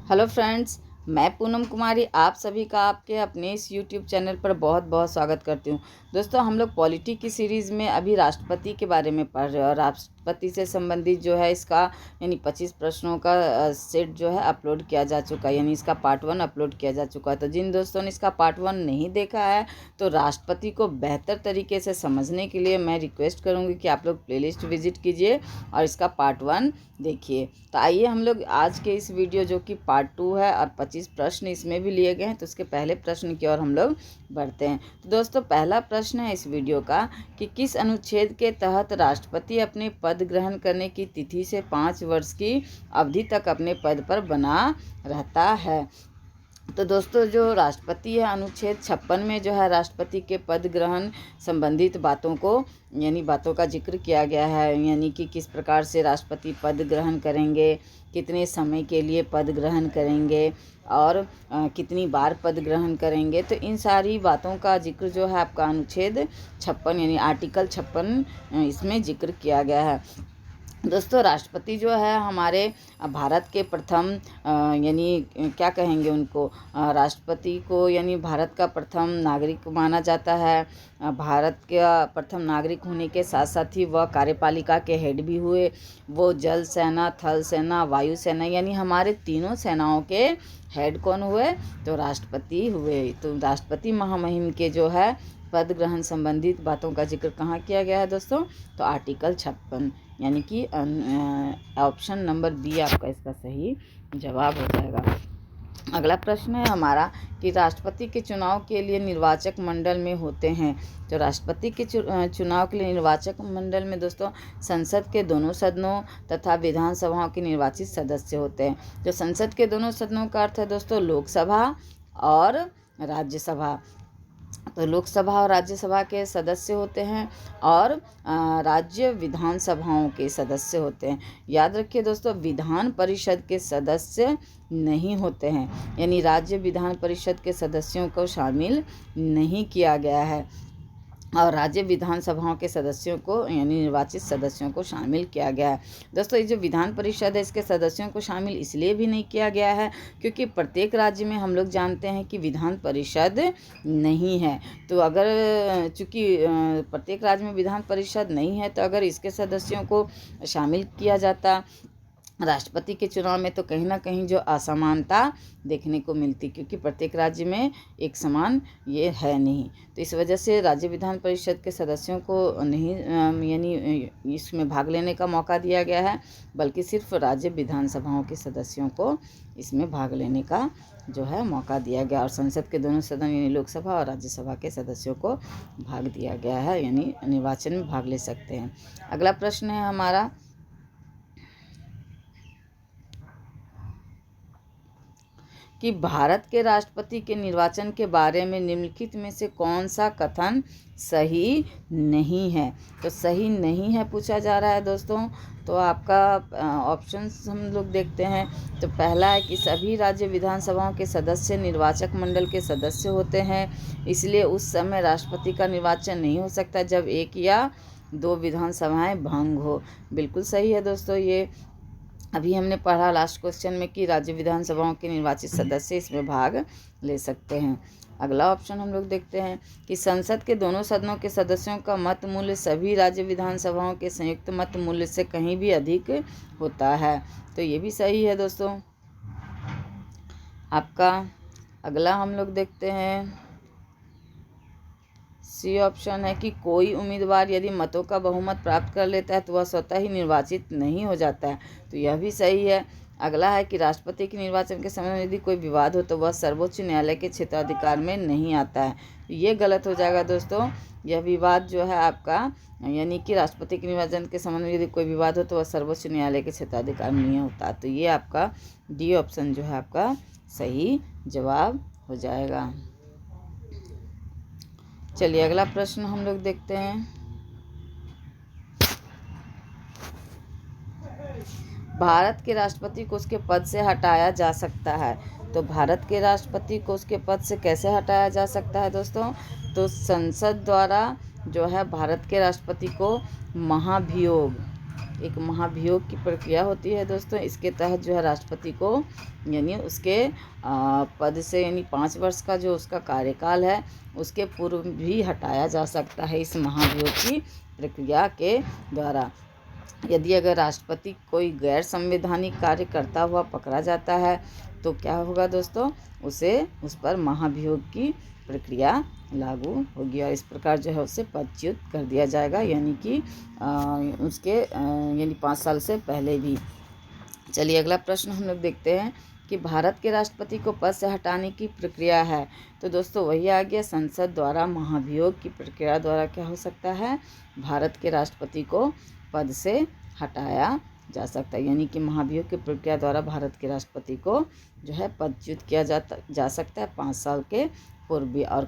Hello friends, मैं पूनम कुमारी आप सभी का आपके अपने इस यूट्यूब चैनल पर बहुत बहुत स्वागत करती हूँ। दोस्तों, हम लोग पॉलिटी की सीरीज़ में अभी राष्ट्रपति के बारे में पढ़ रहे हैं और राष्ट्रपति से संबंधित जो है इसका यानी 25 प्रश्नों का सेट जो है अपलोड किया जा चुका है, यानी इसका पार्ट 1 अपलोड किया जा चुका है। तो जिन दोस्तों ने इसका पार्ट 1 नहीं देखा है तो राष्ट्रपति को बेहतर तरीके से समझने के लिए मैं रिक्वेस्ट करूँगी कि आप लोग प्लेलिस्ट विजिट कीजिए और इसका पार्ट 1 देखिए। तो आइए हम लोग आज के इस वीडियो जो कि पार्ट 2 है और 25 प्रश्न इसमें भी लिए गए हैं, तो उसके पहले प्रश्न की ओर हम लोग बढ़ते हैं। तो दोस्तों, पहला प्रश्न है इस वीडियो का कि किस अनुच्छेद के तहत राष्ट्रपति अपने पद ग्रहण करने की तिथि से 5 वर्ष की अवधि तक अपने पद पर बना रहता है। तो दोस्तों, जो राष्ट्रपति है अनुच्छेद 56 में जो है राष्ट्रपति के पद ग्रहण संबंधित बातों को यानी बातों का जिक्र किया गया है, यानी कि किस प्रकार से राष्ट्रपति पद ग्रहण करेंगे, कितने समय के लिए पद ग्रहण करेंगे और कितनी बार पद ग्रहण करेंगे। तो इन सारी बातों का जिक्र जो है आपका अनुच्छेद 56 यानी आर्टिकल 56 इसमें जिक्र किया गया है। दोस्तों, राष्ट्रपति जो है हमारे भारत के प्रथम यानी क्या कहेंगे उनको, राष्ट्रपति को यानी भारत का प्रथम नागरिक माना जाता है। भारत का प्रथम नागरिक होने के साथ साथ ही वह कार्यपालिका के हेड भी हुए। वो जल सेना, थल सेना, वायु सेना यानी हमारे तीनों सेनाओं के हेड कौन हुए? तो राष्ट्रपति हुए। तो राष्ट्रपति महामहिम के जो है पद ग्रहण संबंधित बातों का जिक्र कहाँ किया गया है दोस्तों? तो आर्टिकल 56 यानी कि ऑप्शन नंबर बी आपका इसका सही जवाब हो जाएगा। अगला प्रश्न है हमारा कि राष्ट्रपति के चुनाव के लिए निर्वाचक मंडल में होते हैं। तो राष्ट्रपति के चुनाव के लिए निर्वाचक मंडल में दोस्तों संसद के दोनों सदनों तथा विधानसभाओं के निर्वाचित सदस्य होते हैं। जो संसद के दोनों सदनों का अर्थ है दोस्तों लोकसभा और राज्यसभा। तो लोकसभा और राज्यसभा के सदस्य होते हैं और राज्य विधानसभाओं के सदस्य होते हैं। याद रखिए दोस्तों, विधान परिषद के सदस्य नहीं होते हैं, यानी राज्य विधान परिषद के सदस्यों को शामिल नहीं किया गया है और राज्य विधानसभाओं के सदस्यों को यानी निर्वाचित सदस्यों को शामिल किया गया है। दोस्तों, ये जो विधान परिषद है इसके सदस्यों को शामिल इसलिए भी नहीं किया गया है क्योंकि प्रत्येक राज्य में हम लोग जानते हैं कि विधान परिषद नहीं है। तो अगर चूँकि प्रत्येक राज्य में विधान परिषद नहीं है तो अगर इसके सदस्यों को शामिल किया जाता राष्ट्रपति के चुनाव में तो कहीं ना कहीं जो असमानता देखने को मिलती, क्योंकि प्रत्येक राज्य में एक समान ये है नहीं। तो इस वजह से राज्य विधान परिषद के सदस्यों को नहीं यानी इसमें भाग लेने का मौका दिया गया है, बल्कि सिर्फ राज्य विधानसभाओं के सदस्यों को इसमें भाग लेने का जो है मौका दिया गया और संसद के दोनों सदन यानी लोकसभा और राज्यसभा के सदस्यों को भाग दिया गया है, यानी निर्वाचन में भाग ले सकते हैं। अगला प्रश्न है हमारा कि भारत के राष्ट्रपति के निर्वाचन के बारे में निम्नलिखित में से कौन सा कथन सही नहीं है? तो सही नहीं है पूछा जा रहा है दोस्तों। तो आपका ऑप्शंस हम लोग देखते हैं। तो पहला है कि सभी राज्य विधानसभाओं के सदस्य निर्वाचक मंडल के सदस्य होते हैं, इसलिए उस समय राष्ट्रपति का निर्वाचन नहीं हो सकता जब एक या दो विधानसभाएं भंग हो। बिल्कुल सही है दोस्तों। ये अभी हमने पढ़ा लास्ट क्वेश्चन में कि राज्य विधानसभाओं के निर्वाचित सदस्य इसमें भाग ले सकते हैं। अगला ऑप्शन हम लोग देखते हैं कि संसद के दोनों सदनों के सदस्यों का मत मूल्य सभी राज्य विधानसभाओं के संयुक्त मत मूल्य से कहीं भी अधिक होता है। तो ये भी सही है दोस्तों आपका। अगला हम लोग देखते हैं सी ऑप्शन है कि कोई उम्मीदवार यदि मतों का बहुमत प्राप्त कर लेता है तो वह स्वतः ही निर्वाचित नहीं हो जाता है। तो यह भी सही है। अगला है कि राष्ट्रपति के निर्वाचन के समय में यदि कोई विवाद हो तो वह सर्वोच्च न्यायालय के क्षेत्राधिकार में नहीं आता है। तो ये गलत हो जाएगा दोस्तों। यह विवाद जो है आपका यानी कि राष्ट्रपति के निर्वाचन के संबंध में यदि कोई विवाद हो तो वह सर्वोच्च न्यायालय के क्षेत्राधिकार में नहीं होता। तो ये आपका डी ऑप्शन जो है आपका सही जवाब हो जाएगा। चलिए अगला प्रश्न हम लोग देखते हैं। भारत के राष्ट्रपति को उसके पद से हटाया जा सकता है। तो भारत के राष्ट्रपति को उसके पद से कैसे हटाया जा सकता है दोस्तों? तो संसद द्वारा जो है भारत के राष्ट्रपति को महाभियोग एक महाभियोग की प्रक्रिया होती है दोस्तों। इसके तहत जो है राष्ट्रपति को यानी उसके पद से यानी 5 वर्ष का जो उसका कार्यकाल है उसके पूर्व भी हटाया जा सकता है इस महाभियोग की प्रक्रिया के द्वारा। यदि अगर राष्ट्रपति कोई गैर संवैधानिक कार्य करता हुआ पकड़ा जाता है तो क्या होगा दोस्तों, उस पर महाभियोग की प्रक्रिया लागू होगी और इस प्रकार जो है उसे पदच्युत कर दिया जाएगा, यानी कि उसके यानी 5 साल से पहले भी। चलिए अगला प्रश्न हम लोग देखते हैं कि भारत के राष्ट्रपति को पद से हटाने की प्रक्रिया है। तो दोस्तों वही आ गया, संसद द्वारा महाभियोग की प्रक्रिया द्वारा क्या हो सकता है, भारत के राष्ट्रपति को पद से हटाया जा सकता है। यानी कि महाभियोग की प्रक्रिया द्वारा भारत के राष्ट्रपति को जो है पदच्युत किया जा सकता है 5 साल के पूर्व भी। और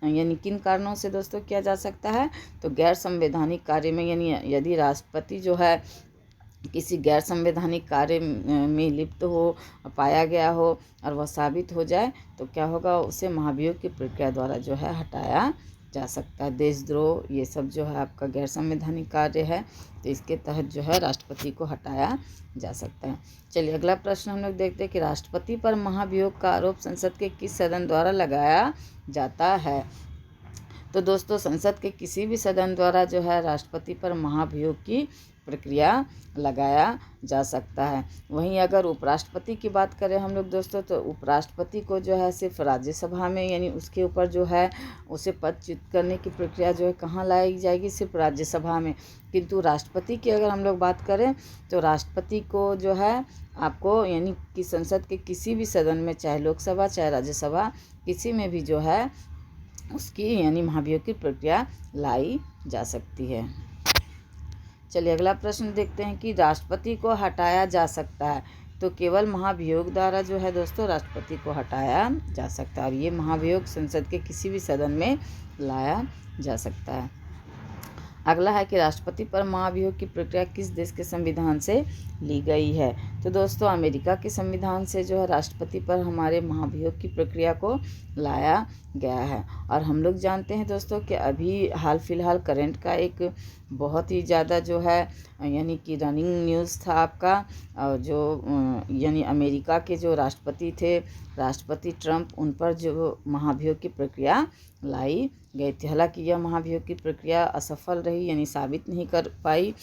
यानी किन कारणों से दोस्तों किया जा सकता है, तो गैर संवैधानिक कार्य में, यानी यदि राष्ट्रपति जो है किसी गैर संवैधानिक कार्य में लिप्त हो, पाया गया हो और वह साबित हो जाए तो क्या होगा, उसे महाभियोग की प्रक्रिया द्वारा जो है हटाया जा सकता है। देशद्रोह ये सब जो है आपका गैर संवैधानिक कार्य है, तो इसके तहत जो है राष्ट्रपति को हटाया जा सकता है। चलिए अगला प्रश्न हम लोग देखते हैं कि राष्ट्रपति पर महाभियोग का आरोप संसद के किस सदन द्वारा लगाया जाता है। तो दोस्तों संसद के किसी भी सदन द्वारा जो है राष्ट्रपति पर महाभियोग की प्रक्रिया लगाया जा सकता है। वहीं अगर उपराष्ट्रपति की बात करें हम लोग दोस्तों, तो उपराष्ट्रपति को जो है सिर्फ राज्यसभा में, यानी उसके ऊपर जो है उसे पदच्युत करने की प्रक्रिया जो है कहाँ लाई जाएगी, सिर्फ राज्यसभा में। किंतु राष्ट्रपति की अगर हम लोग बात करें तो राष्ट्रपति को जो है आपको यानी कि संसद के किसी भी सदन में, चाहे लोकसभा चाहे राज्यसभा, किसी में भी जो है उसकी यानी महाभियोग की प्रक्रिया लाई जा सकती है। चलिए अगला प्रश्न देखते हैं कि राष्ट्रपति को हटाया जा सकता है। तो केवल महाभियोग द्वारा जो है दोस्तों राष्ट्रपति को हटाया जा सकता है और ये महाभियोग संसद के किसी भी सदन में लाया जा सकता है। अगला है कि राष्ट्रपति पर महाभियोग की प्रक्रिया किस देश के संविधान से ली गई है। तो दोस्तों अमेरिका के संविधान से जो है राष्ट्रपति पर हमारे महाभियोग की प्रक्रिया को लाया गया है। और हम लोग जानते हैं दोस्तों कि अभी हाल फिलहाल करंट का एक बहुत ही ज़्यादा जो है यानी कि रनिंग न्यूज़ था आपका, जो यानी अमेरिका के जो राष्ट्रपति थे, राष्ट्रपति ट्रंप, उन पर जो महाभियोग की प्रक्रिया लाई गई थी। हालांकि यह महाभियोग की प्रक्रिया असफल रही, यानी साबित नहीं कर पाई,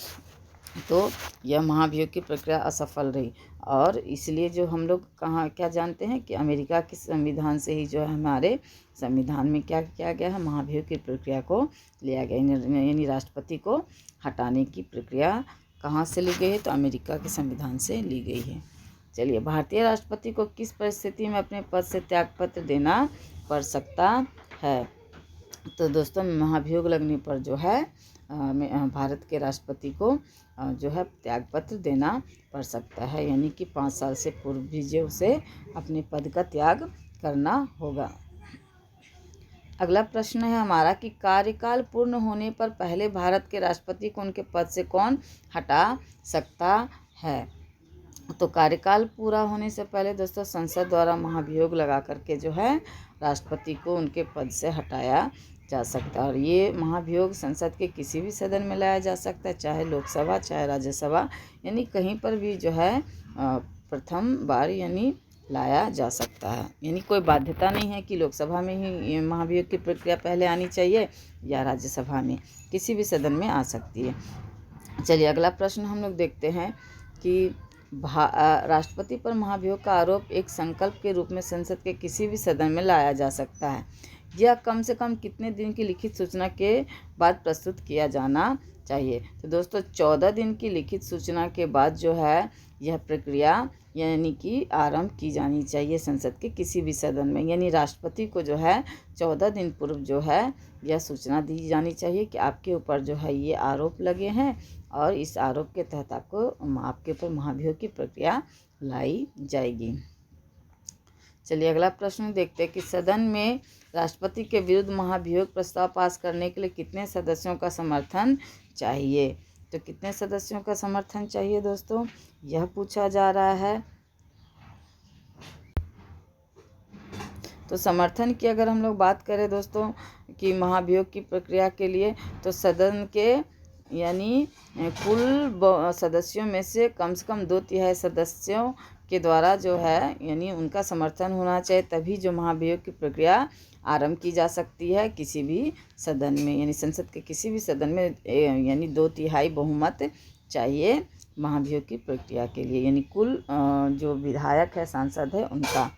तो यह महाभियोग की प्रक्रिया असफल रही। और इसलिए जो हम लोग क्या जानते हैं कि अमेरिका के संविधान से ही जो है हमारे संविधान में क्या किया गया है, महाभियोग की प्रक्रिया को लिया गया, यानी राष्ट्रपति को हटाने की प्रक्रिया कहाँ से ली गई है, तो अमेरिका के संविधान से ली गई है। चलिए भारतीय राष्ट्रपति को किस परिस्थिति में अपने पद से त्यागपत्र देना पड़ सकता है। तो दोस्तों महाभियोग लगने पर जो है भारत के राष्ट्रपति को जो है त्यागपत्र देना पड़ सकता है, यानी कि 5 साल से पूर्व भी जो उसे अपने पद का त्याग करना होगा। अगला प्रश्न है हमारा कि कार्यकाल पूर्ण होने पर पहले भारत के राष्ट्रपति को उनके पद से कौन हटा सकता है। तो कार्यकाल पूरा होने से पहले दोस्तों संसद द्वारा महाभियोग लगा करके जो है राष्ट्रपति को उनके पद से हटाया जा सकता है। और ये महाभियोग संसद के किसी भी सदन में लाया जा सकता है, चाहे लोकसभा चाहे राज्यसभा, यानी कहीं पर भी जो है प्रथम बार यानी लाया जा सकता है। यानी कोई बाध्यता नहीं है कि लोकसभा में ही महाभियोग की प्रक्रिया पहले आनी चाहिए या राज्यसभा में, किसी भी सदन में आ सकती है। चलिए अगला प्रश्न हम लोग देखते हैं कि राष्ट्रपति पर महाभियोग का आरोप एक संकल्प के रूप में संसद के किसी भी सदन में लाया जा सकता है। यह कम से कम कितने दिन की लिखित सूचना के बाद प्रस्तुत किया जाना चाहिए। तो दोस्तों 14 दिन की लिखित सूचना के बाद जो है यह प्रक्रिया यानी कि आरंभ की जानी चाहिए संसद के किसी भी सदन में, यानी राष्ट्रपति को जो है 14 दिन पूर्व जो है यह सूचना दी जानी चाहिए कि आपके ऊपर जो है ये आरोप लगे हैं और इस आरोप के तहत आपके ऊपर महाभियोग की प्रक्रिया लाई जाएगी। चलिए अगला प्रश्न देखते हैं कि सदन में राष्ट्रपति के विरुद्ध महाभियोग प्रस्ताव पास करने के लिए कितने सदस्यों का समर्थन चाहिए। तो कितने सदस्यों का समर्थन चाहिए दोस्तों, यह पूछा जा रहा है। तो समर्थन की अगर हम लोग बात करें दोस्तों कि महाभियोग की प्रक्रिया के लिए, तो सदन के यानी कुल सदस्यों में से कम 2/3 सदस्यों के द्वारा जो है यानी उनका समर्थन होना चाहिए, तभी जो महाभियोग की प्रक्रिया आरंभ की जा सकती है किसी भी सदन में, यानी संसद के किसी भी सदन में यानी 2/3 बहुमत चाहिए महाभियोग की प्रक्रिया के लिए, यानी कुल जो विधायक है, सांसद है, उनका।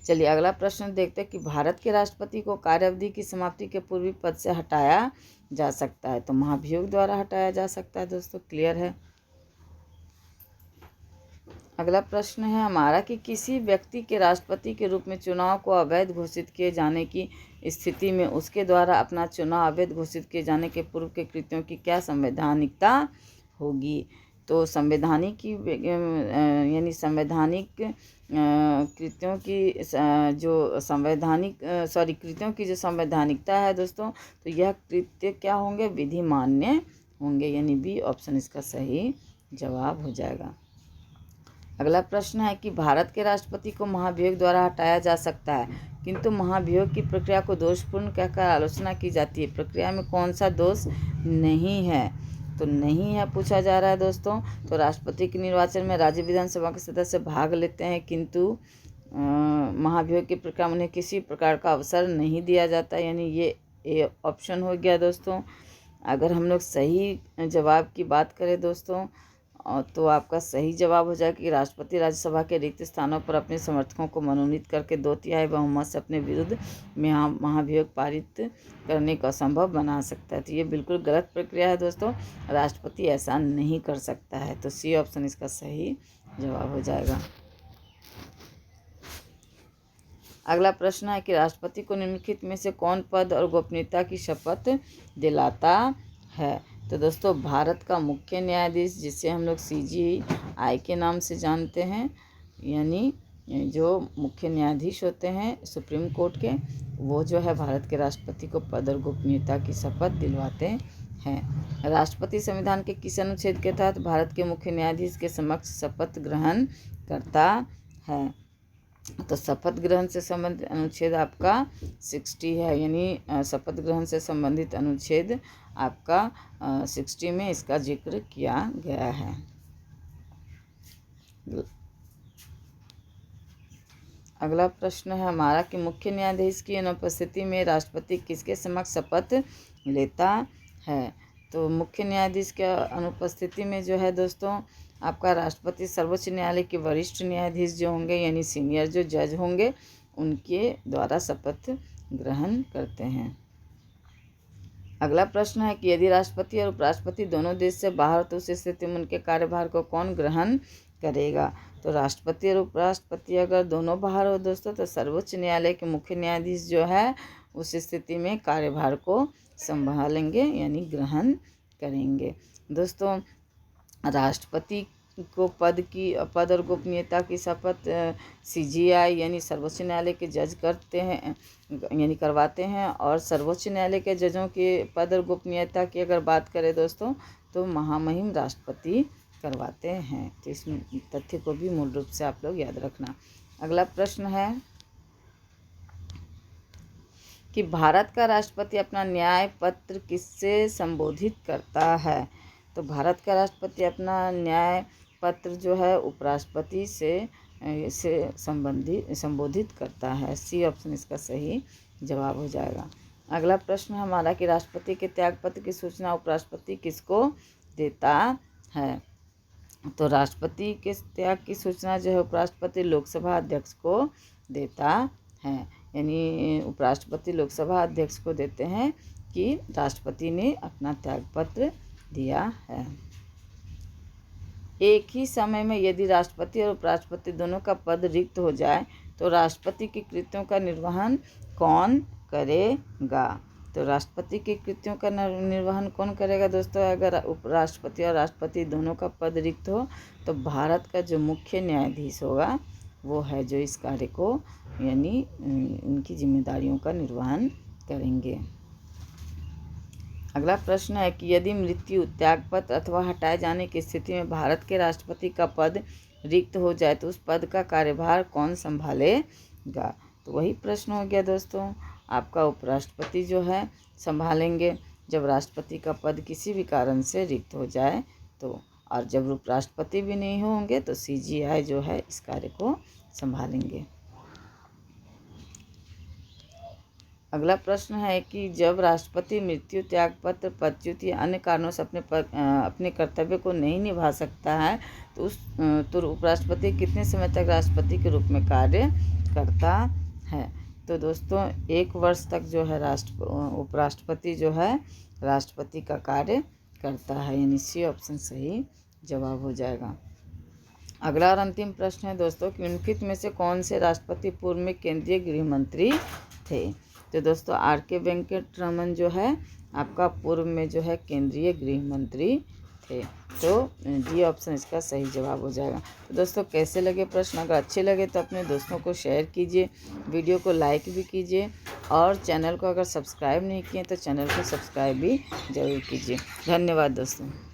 चलिए अगला प्रश्न देखते हैं कि भारत के राष्ट्रपति को कार्यावधि की समाप्ति के पूर्व पद से हटाया जा सकता है, तो महाभियोग द्वारा हटाया जा सकता है। दोस्तों क्लियर है। अगला प्रश्न है हमारा कि किसी व्यक्ति के राष्ट्रपति के रूप में चुनाव को अवैध घोषित किए जाने की स्थिति में उसके द्वारा अपना चुनाव अवैध घोषित किए जाने के पूर्व के कृत्यों की क्या संवैधानिकता होगी। तो संवैधानिक यानी संवैधानिक कृत्यों की जो कृत्यों की जो संवैधानिकता है दोस्तों, तो यह कृत्य क्या होंगे, विधि मान्य होंगे, यानी बी ऑप्शन इसका सही जवाब हो जाएगा। अगला प्रश्न है कि भारत के राष्ट्रपति को महाभियोग द्वारा हटाया जा सकता है, किंतु महाभियोग की प्रक्रिया को दोषपूर्ण कहकर आलोचना की जाती है। प्रक्रिया में कौन सा दोष नहीं है, तो नहीं है पूछा जा रहा है दोस्तों। तो राष्ट्रपति के निर्वाचन में राज्य विधानसभा के सदस्य भाग लेते हैं, किंतु महाभियोग की प्रक्रिया में उन्हें किसी प्रकार का अवसर नहीं दिया जाता, यानी ये ऑप्शन हो गया दोस्तों। अगर हम लोग सही जवाब की बात करें दोस्तों, तो आपका सही जवाब हो जाएगा कि राष्ट्रपति राज्यसभा के रिक्त स्थानों पर अपने समर्थकों को मनोनीत करके 2/3 बहुमत से अपने विरुद्ध महाभियोग पारित करने को असंभव बना सकता है। तो ये बिल्कुल गलत प्रक्रिया है दोस्तों, राष्ट्रपति ऐसा नहीं कर सकता है, तो सी ऑप्शन इसका सही जवाब हो जाएगा। अगला प्रश्न है कि राष्ट्रपति को निम्नलिखित में से कौन पद और गोपनीयता की शपथ दिलाता है। तो दोस्तों भारत का मुख्य न्यायाधीश, जिसे हम लोग CJI के नाम से जानते हैं, यानी जो मुख्य न्यायाधीश होते हैं सुप्रीम कोर्ट के, वो जो है भारत के राष्ट्रपति को पद और गोपनीयता की शपथ दिलवाते हैं। राष्ट्रपति संविधान के किस अनुच्छेद के तहत भारत के मुख्य न्यायाधीश के समक्ष शपथ ग्रहण करता है। तो शपथ ग्रहण से संबंधित अनुच्छेद आपका 60 है, यानी शपथ ग्रहण से संबंधित अनुच्छेद आपका 60 में इसका जिक्र किया गया है। अगला प्रश्न है हमारा कि मुख्य न्यायाधीश की अनुपस्थिति में राष्ट्रपति किसके समक्ष शपथ लेता है। तो मुख्य न्यायाधीश के अनुपस्थिति में जो है दोस्तों आपका राष्ट्रपति सर्वोच्च न्यायालय के वरिष्ठ न्यायाधीश जो होंगे, यानी सीनियर जो जज होंगे, उनके द्वारा शपथ ग्रहण करते हैं। अगला प्रश्न है कि यदि राष्ट्रपति और उपराष्ट्रपति दोनों देश से बाहर, तो उस स्थिति में उनके कार्यभार को कौन ग्रहण करेगा। तो राष्ट्रपति और उपराष्ट्रपति अगर दोनों बाहर हो दोस्तों, तो सर्वोच्च न्यायालय के मुख्य न्यायाधीश जो है उस स्थिति में कार्यभार को संभालेंगे, यानी ग्रहण करेंगे। दोस्तों राष्ट्रपति को पद और गोपनीयता की शपथ CJI यानी सर्वोच्च न्यायालय के जज करते हैं, यानी करवाते हैं, और सर्वोच्च न्यायालय के जजों के पद और गोपनीयता की अगर बात करें दोस्तों, तो महामहिम राष्ट्रपति करवाते हैं। तो इस तथ्य को भी मूल रूप से आप लोग याद रखना। अगला प्रश्न है कि भारत का राष्ट्रपति अपना न्याय पत्र किससे संबोधित करता है। तो भारत का राष्ट्रपति अपना न्याय पत्र जो है उपराष्ट्रपति से संबोधित करता है। सी ऑप्शन इसका सही जवाब हो जाएगा। अगला प्रश्न हमारा कि राष्ट्रपति के त्यागपत्र की सूचना उपराष्ट्रपति किसको देता है। तो राष्ट्रपति के त्याग की सूचना जो है उपराष्ट्रपति लोकसभा अध्यक्ष को देता है, यानी उपराष्ट्रपति लोकसभा अध्यक्ष को देते हैं कि राष्ट्रपति ने अपना त्यागपत्र दिया है। एक ही समय में यदि राष्ट्रपति और उपराष्ट्रपति दोनों का पद रिक्त हो जाए, तो राष्ट्रपति के कृत्यों का निर्वहन कौन करेगा। तो राष्ट्रपति के कृत्यों का निर्वहन कौन करेगा दोस्तों। अगर उपराष्ट्रपति और राष्ट्रपति दोनों का पद रिक्त हो, तो भारत का जो मुख्य न्यायाधीश होगा वो है जो इस कार्य को, यानी उनकी जिम्मेदारियों का निर्वहन करेंगे। अगला प्रश्न है कि यदि मृत्यु, त्यागपत्र अथवा हटाए जाने की स्थिति में भारत के राष्ट्रपति का पद रिक्त हो जाए, तो उस पद का कार्यभार कौन संभालेगा। तो वही प्रश्न हो गया दोस्तों, आपका उपराष्ट्रपति जो है संभालेंगे। जब राष्ट्रपति का पद किसी भी कारण से रिक्त हो जाए तो, और जब उपराष्ट्रपति भी नहीं होंगे तो CGI जो है इस कार्य को संभालेंगे। अगला प्रश्न है कि जब राष्ट्रपति मृत्यु, त्यागपत्र, पदच्युत या अन्य कारणों से अपने कर्तव्य को नहीं निभा सकता है तो उपराष्ट्रपति कितने समय तक राष्ट्रपति के रूप में कार्य करता है। तो दोस्तों 1 वर्ष तक जो है उपराष्ट्रपति जो है राष्ट्रपति का कार्य करता है, यानी C ऑप्शन सही जवाब हो जाएगा। अगला और अंतिम प्रश्न है दोस्तों कि निम्नलिखित में से कौन से राष्ट्रपति पूर्व में केंद्रीय गृह मंत्री थे। तो दोस्तों R.K. वेंकट रमन जो है आपका पूर्व में जो है केंद्रीय गृह मंत्री थे, तो D ऑप्शन इसका सही जवाब हो जाएगा। तो दोस्तों कैसे लगे प्रश्न, अगर अच्छे लगे तो अपने दोस्तों को शेयर कीजिए, वीडियो को लाइक भी कीजिए और चैनल को अगर सब्सक्राइब नहीं किए तो चैनल को सब्सक्राइब भी जरूर कीजिए। धन्यवाद दोस्तों।